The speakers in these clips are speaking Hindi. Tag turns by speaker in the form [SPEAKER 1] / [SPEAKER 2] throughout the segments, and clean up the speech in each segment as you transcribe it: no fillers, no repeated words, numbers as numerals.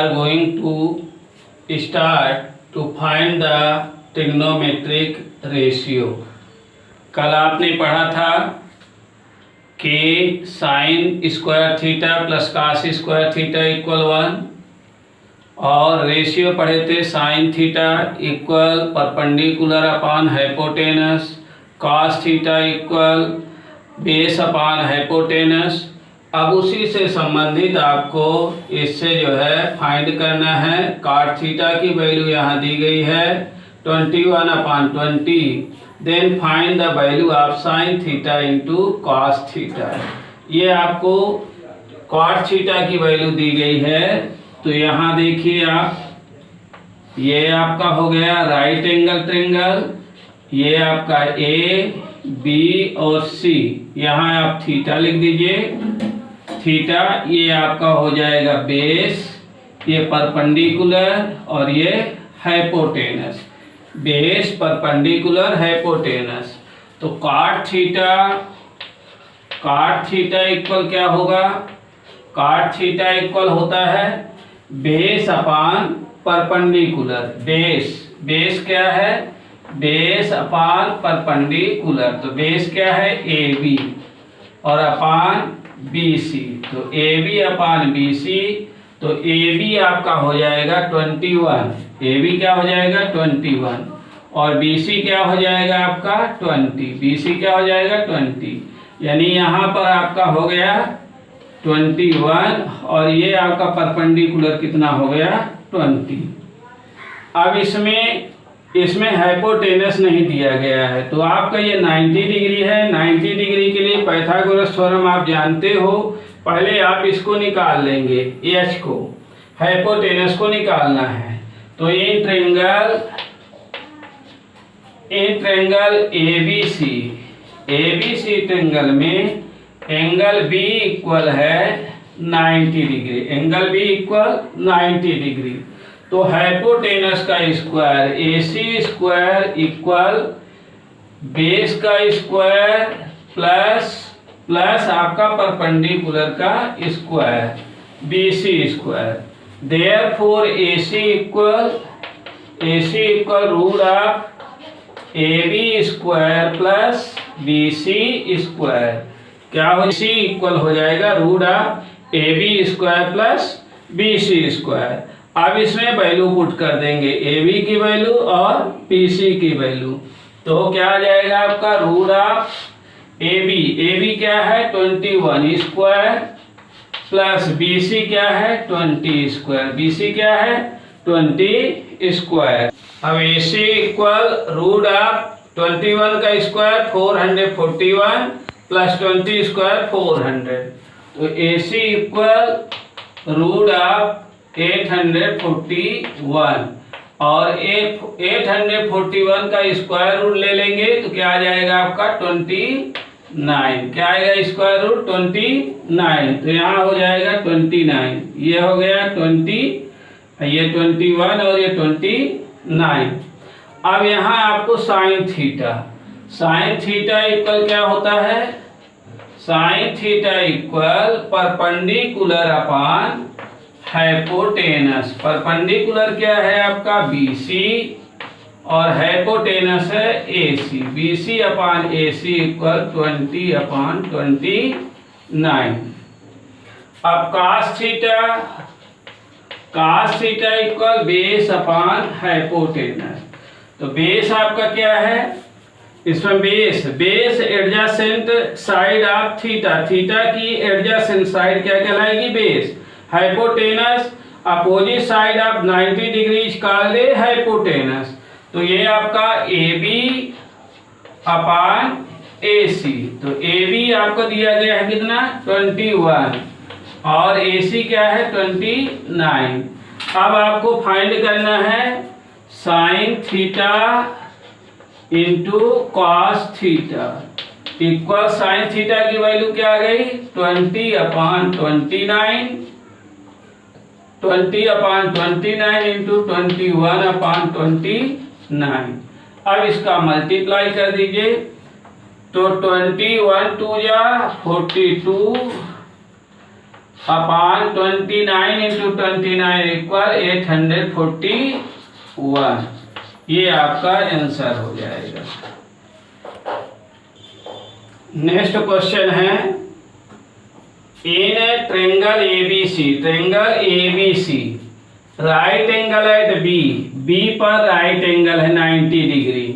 [SPEAKER 1] are going to start to find the trigonometric ratio। कल आपने पढ़ा था कि sine square theta plus cos square theta equal 1 और रेशियो पढ़े थे sine theta equal perpendicular upon hypotenuse, cos theta equal base upon hypotenuse. अब उसी से संबंधित आपको इससे जो है फाइंड करना है। कॉट थीटा की वैल्यू यहाँ दी गई है 21/20। Then find the value of sine theta into cos theta. ये आपको कॉट थीटा की वैल्यू दी गई है। तो यहाँ देखिए आप, ये आपका हो गया राइट एंगल ट्रायंगल, ये आपका ए बी और सी। यहाँ आप थीटा लिख दीजिए, थीटा ये आपका हो जाएगा बेस, ये परपेंडिकुलर और ये हाइपोटेनस। Base perpendicular hypotenuse. तो कॉट थीटा इक्वल क्या होगा? कॉट थीटा इक्वल होता है बेस अपान परपेंडिकुलर। बेस क्या है? Base upon perpendicular. तो बेस क्या है? ए बी और अपान बी सी। तो A B upon B C. तो ए बी आपका हो जाएगा 21। ए बी क्या हो जाएगा? 21 और बी सी क्या हो जाएगा आपका? 20। बी सी क्या हो जाएगा? 20। यानी यहाँ पर आपका हो गया 21 और ये आपका परपेंडिकुलर कितना हो गया? 20। अब इसमें हाइपोटेनस नहीं दिया गया है, तो आपका ये 90 डिग्री है। 90 डिग्री के लिए पाइथागोरस थ्योरम आप जानते हो। पहले आप इसको निकाल लेंगे, एच को, हाइपोटेनस को निकालना है। तो इन ट्रायंगल एबीसी ट्रायंगल में एंगल बी इक्वल है 90 degree. Angle B equal 90 degree. तो हाइपोटेनस का square AC square equal base का स्क्वायर प्लस आपका परपेंडिकुलर का square BC square. Therefore AC equal root of AB square plus BC square. क्या हो? C इक्वल हो जाएगा root of AB square plus BC square. अब इसमें वैल्यू पुट कर देंगे, AB की वैल्यू और BC की वैल्यू। तो क्या आ जाएगा आपका? रूट ऑफ AB क्या है? 21 स्क्वायर प्लस BC क्या है? 20 स्क्वायर। BC क्या है? 20 स्क्वायर। अब AC इक्वल रूट ऑफ 21 का स्क्वायर 441 प्लस 20 स्क्वायर 400। तो AC इक्वल रूट ऑफ 841 और 841 का स्क्वायर रूट ले लेंगे तो क्या आ जाएगा आपका? 29। क्या आएगा स्क्वायर रूट? 29। तो यहाँ हो जाएगा 29। ये हो गया 20, ये 21 और ये 29। अब यहाँ आपको साइन थीटा इक्वल क्या होता है? Sine theta equal perpendicular upon hypotenuse. Perpendicular क्या है आपका? BC और हाइपोटेनस है AC। BC upon AC equal 20/29। अब cos theta equal base upon hypotenuse. तो बेस आपका क्या है? इसमें base adjacent side of theta की एडजेसेंट साइड क्या कहलाएगी? Base. Hypotenuse opposite side of 90 degree called hypotenuse. तो ये आपका AB अपान AC। तो AB आपको दिया गया है कितना? 21 और AC क्या है? 29। अब आपको फाइंड करना है sine theta into cos theta equal sine theta की वैल्यू क्या आ गई? 20/29। 20/29 इंटू 21/29। अब इसका मल्टीप्लाई कर दीजिए तो 21 2 जा 42 अपॉन 29 इंटू 29 इक्वल 841। ये आपका आंसर हो जाएगा। नेक्स्ट क्वेश्चन है, in triangle ABC right angle at B पर राइट एंगल है 90 डिग्री।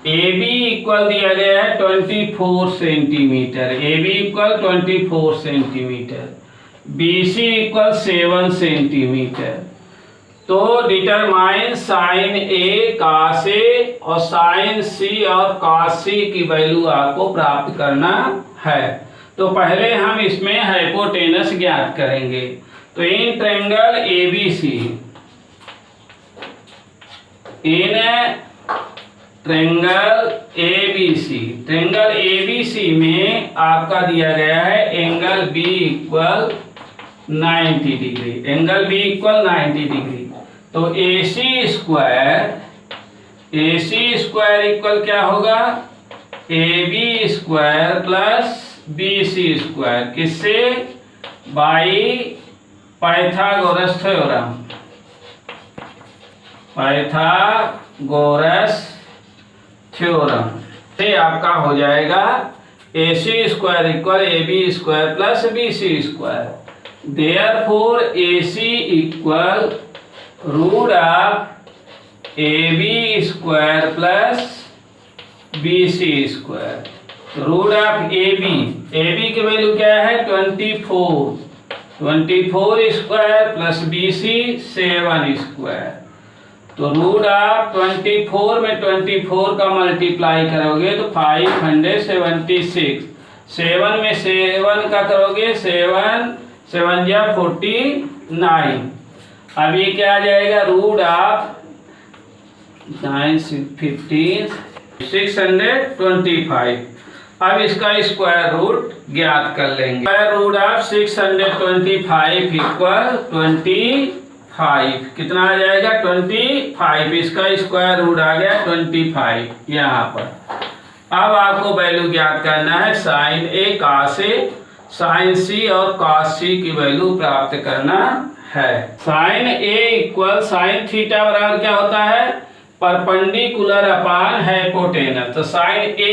[SPEAKER 1] AB इक्वल दिया गया है 24 centimetre, AB equal 24 centimetre, BC equal 7 centimetre. तो determine sine A cos A और साइन C और cos C की वैल्यू आपको प्राप्त करना है। तो पहले हम इसमें हाइपोटेनस ज्ञात करेंगे। तो in triangle ABC, triangle ABC में आपका दिया गया है angle B equal 90 degree, angle B equal 90 degree. तो AC स्क्वायर इक्वल क्या होगा, AB square plus BC square, किससे, बाई पाइथागोरस थ्योरम से आपका हो जाएगा AC square equal AB square plus BC square. Therefore AC equal root of AB square plus BC square. Root of AB की वैल्यू क्या है 24 स्क्वायर प्लस BC 7 स्क्वायर। तो रूट ऑफ 24 में 24 का मल्टीप्लाई करोगे तो 576, 7 में 7 का करोगे 7 जा 49। अब ये क्या आ जाएगा, रूट ऑफ 9 15 625। अब इसका स्क्वायर रूट ज्ञात कर लेंगे। स्क्वायर रूट ऑफ 625 इक्वल 25, कितना आ जाएगा 25। इसका स्क्वायर रूट आ गया 25 यहाँ पर। अब आपको वैल्यू ज्ञात करना है sine A cos A, sine C और cos C की वैल्यू प्राप्त करना है। Sine A equal sine theta बराबर क्या होता है, परपेंडिकुलर अपान हाइपोटेनस। तो साइन A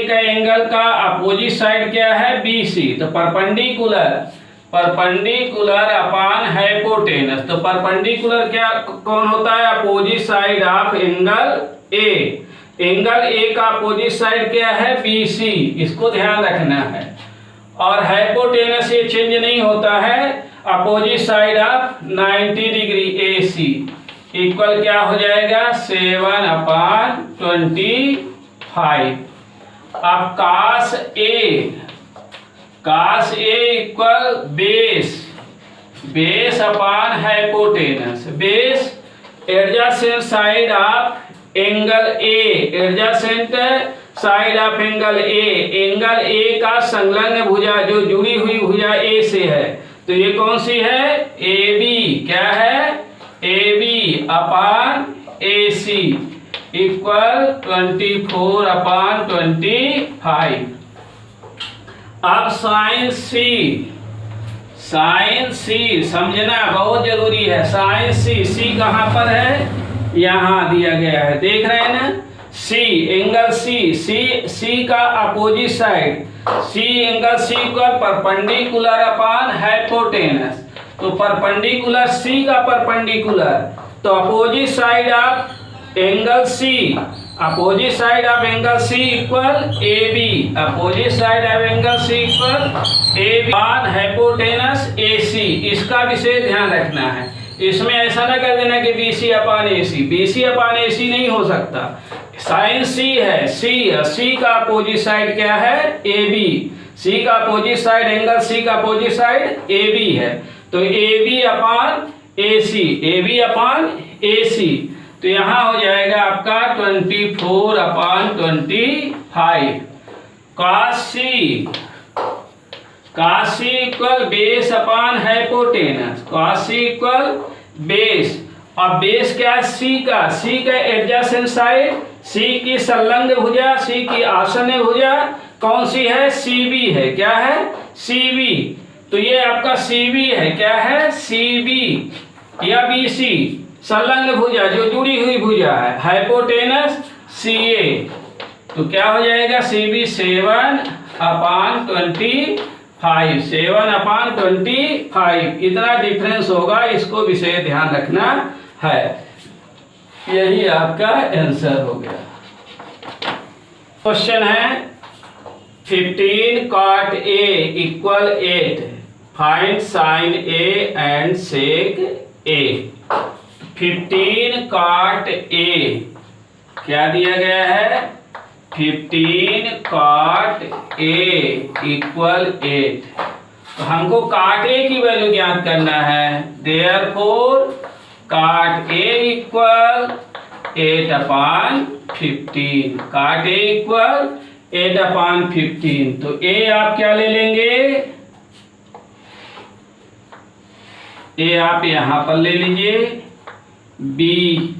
[SPEAKER 1] का एंगल का अपोजिट साइड क्या है BC, तो परपेंडिकुलर अपान हाइपोटेनस। तो परपेंडिकुलर क्या कौन होता है, opposite side of angle A। Angle A का अपोजिट साइड क्या है BC, इसको ध्यान रखना है। और हाइपोटेनस ये चेंज नहीं होता है, opposite side of 90 degree AC equal क्या हो जाएगा 7/25। अब cos A equal base upon hypotenuse. Base adjacent side of angle A, adjacent side of angle A, angle A का संलग्न भुजा जो जुड़ी हुई भुजा A से है। तो ये कौन सी है, AB। क्या है, AB अपान AC इक्वल 24/25। अब साइन C समझना बहुत जरूरी है। साइन C कहाँ पर है, यहाँ दिया गया है, देख रहे हैं ना, C एंगल C का opposite side, C angle C का परपेंडिकुलर अपान हाइपोटेनस। तो परपेंडिकुलर C का परपेंडिकुलर, तो opposite side of angle C, opposite side of angle C equal AB, opposite side of angle C equal AB upon hypotenuse AC। इसका विशेष ध्यान रखना है, इसमें ऐसा ना कर देना कि BC अपान AC नहीं हो सकता। साइन C है, C का अपोजिट साइड क्या है AB, C का अपोजिट साइड एंगल C का अपोजिट साइड AB है। तो AB अपान AC, तो यहाँ हो जाएगा आपका 24/25। cos C equal base upon hypotenuse, cos C equal base. अब बेस क्या है C का एडजेसेंट साइड, C की संलग्न भुजा, C की आसन्न भुजा कौन सी है, CB है। क्या है, CB। तो ये आपका CV है, क्या है CV या BC, संलग्न भुजा जो जुड़ी हुई भुजा है, हाइपोटेनस CA, तो क्या हो जाएगा CV 7/25, 7/25 इतना डिफरेंस होगा, इसको विशेष ध्यान रखना है। यही आपका आंसर हो गया। क्वेश्चन है 15 cot A = 8, find sin A and sec A। 15 cot A क्या दिया गया है, 15 cot A = 8, तो हमको cot A की वैल्यू ज्ञात करना है। Therefore cot A = 8/15, cot A = 8/15, तो A आप क्या ले लेंगे, A आप यहां पर ले लीजिए, B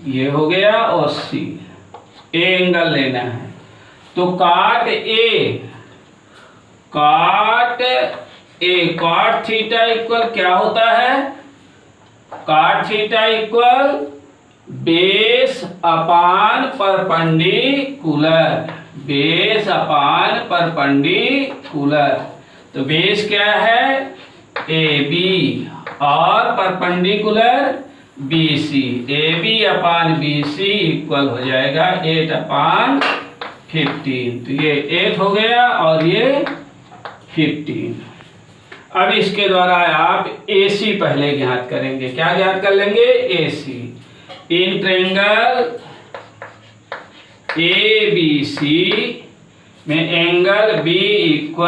[SPEAKER 1] ये हो गया और C, A एंगल लेना है। तो cot थीटा इक्वल क्या होता है, cot theta equal base upon perpendicular, तो बेस क्या है AB और परपेंडिकुलर BC, AB/BC इक्वल हो जाएगा 8/15, तो ये 8 हो गया और ये 15। अब इसके द्वारा आप AC पहले ज्ञात करेंगे, क्या ज्ञात कर लेंगे, AC। इन ट्रायंगल ABC में एंगल B =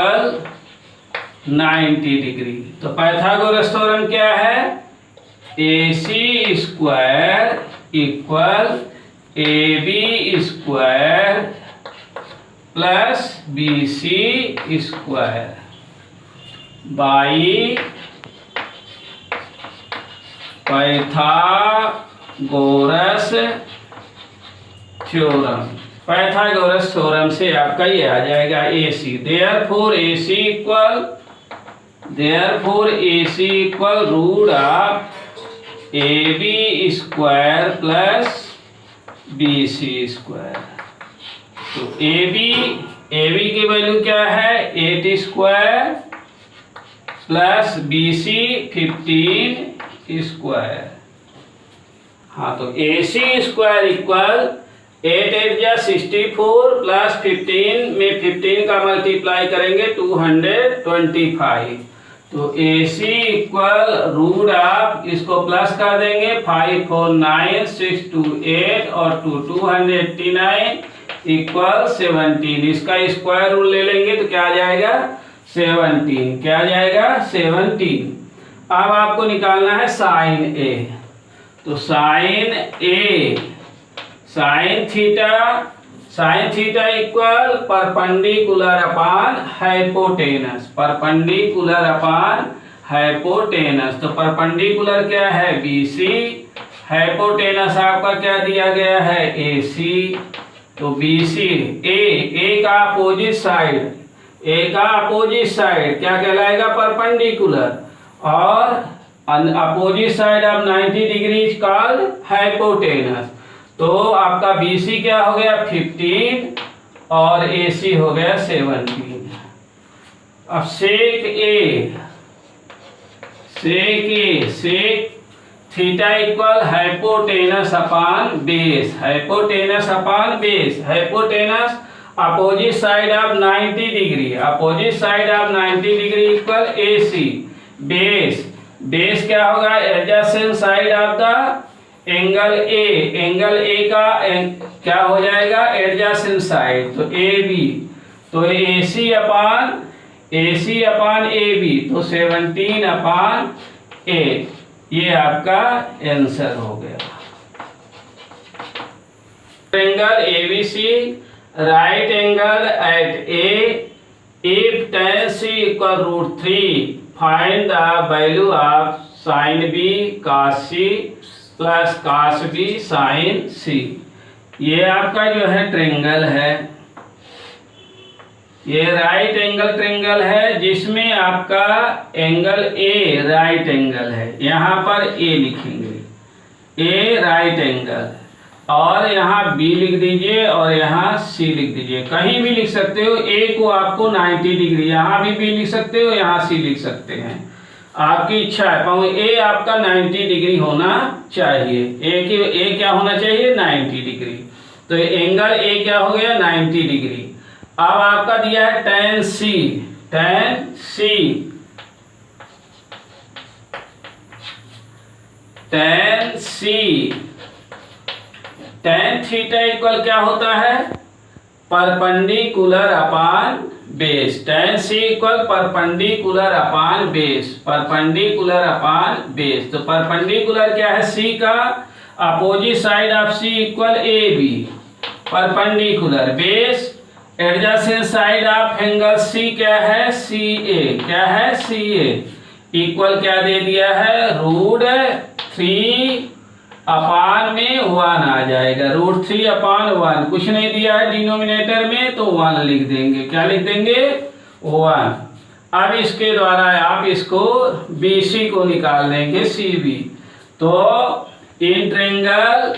[SPEAKER 1] 90 डिग्री, तो पाइथागोरस थ्योरम क्या है, AC² = AB² + BC² by Pythagoras theorem से आपका ये आ जाएगा AC। Therefore AC equal root of AB² + BC², तो AB की वैल्यू क्या है, 8² + BC 15²। हाँ, तो AC² इक्वल 8 8 = 64 + 15 में 15 का मल्टीप्लाई करेंगे 225, तो AC इक्वल रूट ऑफ, इसको प्लस कर देंगे, 5 4 9 6 2 8 और 289 = 17, इसका स्क्वायर रूट ले लेंगे तो क्या आ जाएगा 17, क्या आ जाएगा 17। अब आपको निकालना है sin A, तो sin theta equal perpendicular upon hypotenuse, तो परपेंडिकुलर क्या है BC, हाइपोटेनस आपका क्या दिया गया है AC, तो BC A का अपोजिट साइड क्या कहलाएगा, परपेंडिकुलर, और opposite side of 90 degree called hypotenuse, तो आपका BC क्या हो गया 15 और AC हो गया 17। अब sec theta equal hypotenuse upon base, hypotenuse opposite side of 90 degree equal AC, base क्या होगा, adjacent side of the angle A का क्या हो जाएगा, एडजेसेंट साइड, तो AB, तो AC अपान AB, तो 17/8, ये आपका आंसर हो गया। Triangle ABC, right angle at A, if tan C = √3, find the value of sin B cos C + cos B sin C। ये आपका जो है ट्रायंगल है, ये राइट एंगल ट्रायंगल है जिसमें आपका एंगल ए राइट एंगल है, यहाँ पर ए लिखेंगे, ए राइट एंगल, और यहाँ बी लिख दीजिए और यहाँ सी लिख दीजिए, कहीं भी लिख सकते हो। ए को आपको 90 डिग्री, यहाँ भी बी लिख सकते हो, यहाँ सी लिख सकते हैं, आपकी इच्छा है, पर ए आपका 90 डिग्री होना चाहिए। ए क्या होना चाहिए? 90 डिग्री। तो एंगल ए क्या हो गया? 90 डिग्री। अब आपका दिया है tan C, tan C, tan C, tan theta equal क्या होता है? परपेंडिकुलर अपान base. tan C equal perpendicular अपान बेस, परपेंडिकुलर अपान बेस। तो परपेंडिकुलर क्या है? C का opposite side of C equal AB, perpendicular base adjacent side of angle C क्या है? CA, क्या है? CA इक्वल क्या दे दिया है? √3 अपान में 1 आ जाएगा, √3 अपान 1, कुछ नहीं दिया है डिनोमिनेटर में तो 1 लिख देंगे, क्या लिख देंगे? 1। अब इसके द्वारा आप इसको BC को निकाल देंगे, CB। तो in triangle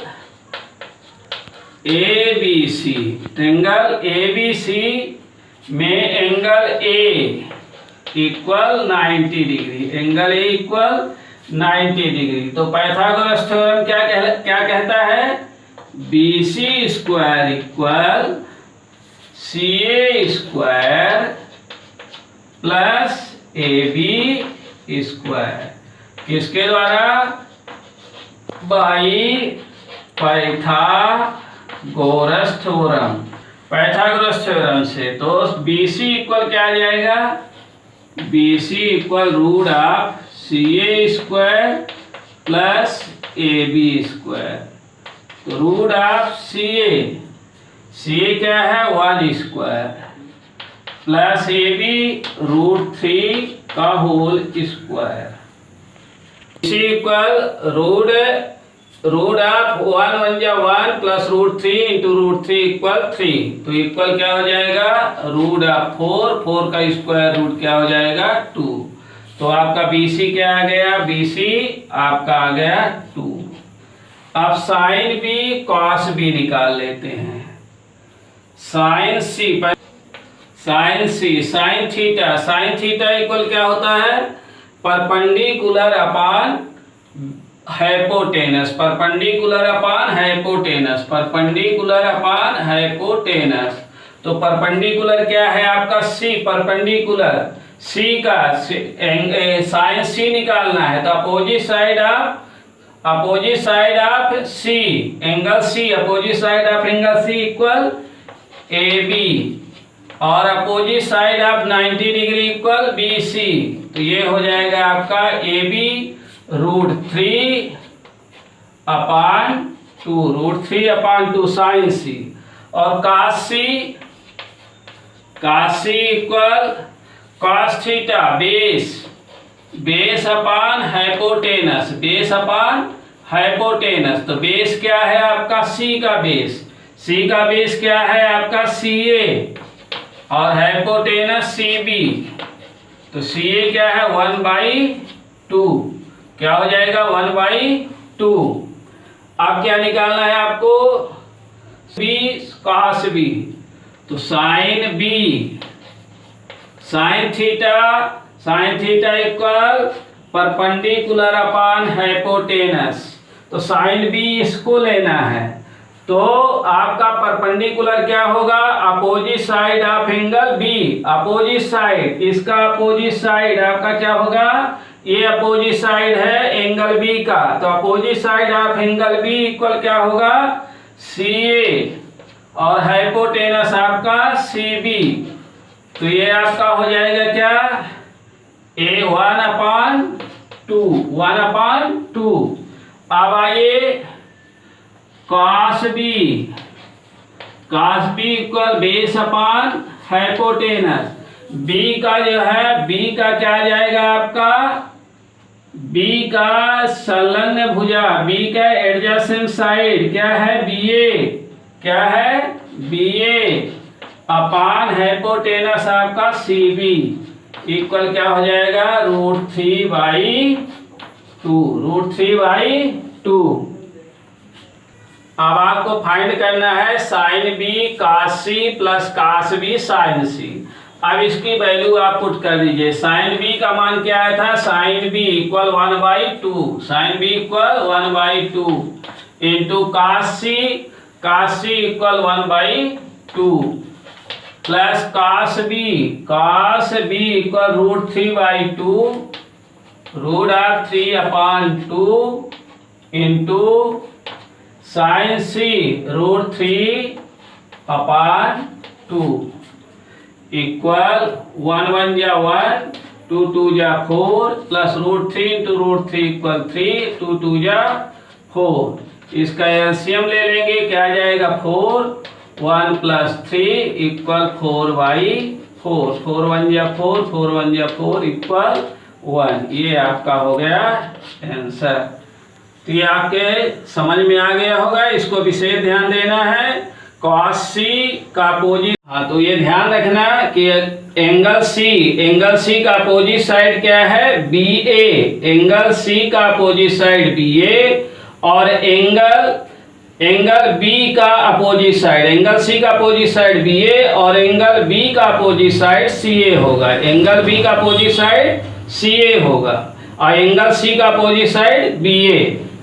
[SPEAKER 1] ABC, triangle ABC में angle A equal 90 degree, angle A equal 90 degree. तो पाइथागोरस थ्योरम क्या कहता है? BC square equal CA square plus AB square, किसके द्वारा? By Pythagoras theorem, Pythagoras theorem से। तो BC इक्वल क्या आ जाएगा? BC equal √CA square plus AB square. तो √CA, CA क्या है? 1 स्क्वायर प्लस AB √3 का whole square. BC equal root of 1 1 जा 1 प्लस √3 इंटू √3 इक्वल 3, तो इक्वल क्या हो जाएगा? √4, 4 का स्क्वायर रूट क्या हो जाएगा? 2। तो आपका BC क्या आ गया? BC आपका आ गया 2। अब साइन B cos B निकाल लेते हैं। Sine C, sine theta equal क्या होता है? Perpendicular upon hypotenuse, perpendicular upon hypotenuse, perpendicular upon hypotenuse. तो परपेंडिकुलर क्या है आपका? C, परपेंडिकुलर C का साइन C निकालना है, तो opposite side of C, angle C, opposite side of angle C equal AB, और opposite side of 90 degree equal BC। तो ये हो जाएगा आपका AB √3 upon 2, √3 upon 2 sine C, और cos C equal cos theta base upon hypotenuse, base upon hypotenuse. तो बेस क्या है आपका? C का बेस क्या है आपका? CA, और हाइपोटेनस CB। तो CA क्या है? 1/2, क्या हो जाएगा? 1/2। अब क्या निकालना है आपको? B cos B, तो sine B, sine theta equal perpendicular upon hypotenuse. तो साइन B इसको लेना है, तो आपका परपेंडिकुलर क्या होगा? Opposite side of angle B, opposite side, इसका अपोजिट साइड आपका क्या होगा? ये अपोजिट साइड है एंगल B का, तो opposite side of angle B equal क्या होगा? CA, और हाइपोटेनस आपका CB। तो ये आपका हो जाएगा क्या? A 1/2। अब आइए cos B equal base upon hypotenuse. B का जो है, B का क्या आ जाएगा आपका? B का संलग्न भुजा, B का एडजेसेंट साइड क्या है? BA, क्या है? BA अपान हाइपोटेनस आपका CB इक्वल क्या हो जाएगा, √3/2। अब आपको फाइंड करना है sine B cos C plus cos B sin C। अब इसकी वैल्यू आप पुट कर दीजिए। साइन B का मान क्या आया था, sine B equal 1/2, sine B equal 1/2 into cos C equal 1/2 plus cos B equal √3/2 into sine C √3/2 equal 1 1 जा 1, 2 2 जा 4 प्लस √3 इंटू √3 इक्वल 3, 2 2 जा 4। इसका एलसीएम ले लेंगे, क्या आ जाएगा 4, 1 प्लस 3 इक्वल 4/4, 4 1 जा 4, 4 1 जा 4 इक्वल 1। ये आपका हो गया आंसर। तो ये आपके समझ में आ गया होगा। इसको विशेष ध्यान देना है। cos C का अपोजिट, हाँ तो ये ध्यान रखना कि एंगल C का अपोजिट साइड क्या है, BA। एंगल C का अपोजिट साइड BA और एंगल B का अपोजिट साइड, एंगल C का अपोजिट साइड BA और एंगल B का अपोजिट साइड CA होगा। एंगल B का अपोजिट साइड CA होगा और एंगल C का अपोजिट साइड BA।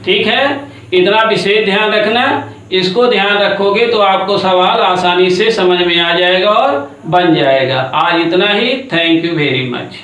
[SPEAKER 1] ठीक है, इतना विशेष ध्यान रखना। इसको ध्यान रखोगे तो आपको सवाल आसानी से समझ में आ जाएगा और बन जाएगा। आज इतना ही। Thank you very much.